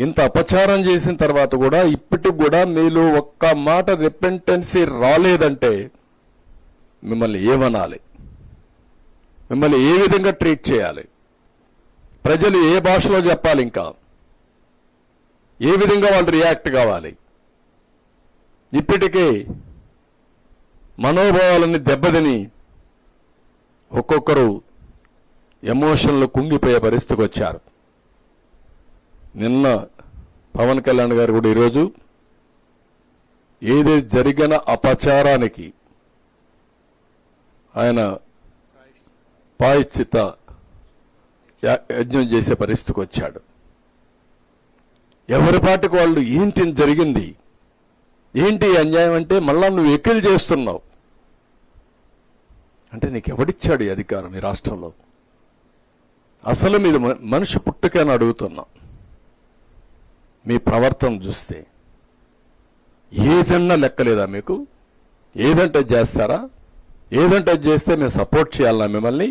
ఇంత అపచారం చేసిన తర్వాత కూడా ఇప్పటికి కూడా మీలో ఒక్క మాట రిపెంటెన్సీ రాలేదంటే మిమ్మల్ని ఏమనాలి, మిమ్మల్ని ఏ విధంగా ట్రీట్ చేయాలి, ప్రజలు ఏ భాషలో చెప్పాలి, ఇంకా ఏ విధంగా వాళ్ళు రియాక్ట్ కావాలి. ఇప్పటికే మనోభావాలని దెబ్బతిని ఒక్కొక్కరు ఎమోషన్లు కుంగిపోయే పరిస్థితికి వచ్చారు. నిన్న పవన్ కళ్యాణ్ గారు కూడా ఈరోజు ఏది జరిగిన అపచారానికి ఆయన ప్రాయశ్చిత్త యజ్ఞం చేసే పరిస్థితికి వచ్చాడు. ఎవరి పాటికి వాళ్ళు ఏంటి జరిగింది, ఏంటి అన్యాయం అంటే మళ్ళా నువ్వు ఎక్కిలు చేస్తున్నావు అంటే నీకు ఎవడిచ్చాడు ఈ అధికారం ఈ రాష్ట్రంలో? అసలు మీద మనిషి పుట్టుకని అడుగుతున్నా. మీ ప్రవర్తన చూస్తే ఏదన్నా లెక్కలేదా మీకు? ఏదంటే చేస్తారా? ఏదంటే చేస్తే మేము సపోర్ట్ చేయాలన్నా మిమ్మల్ని?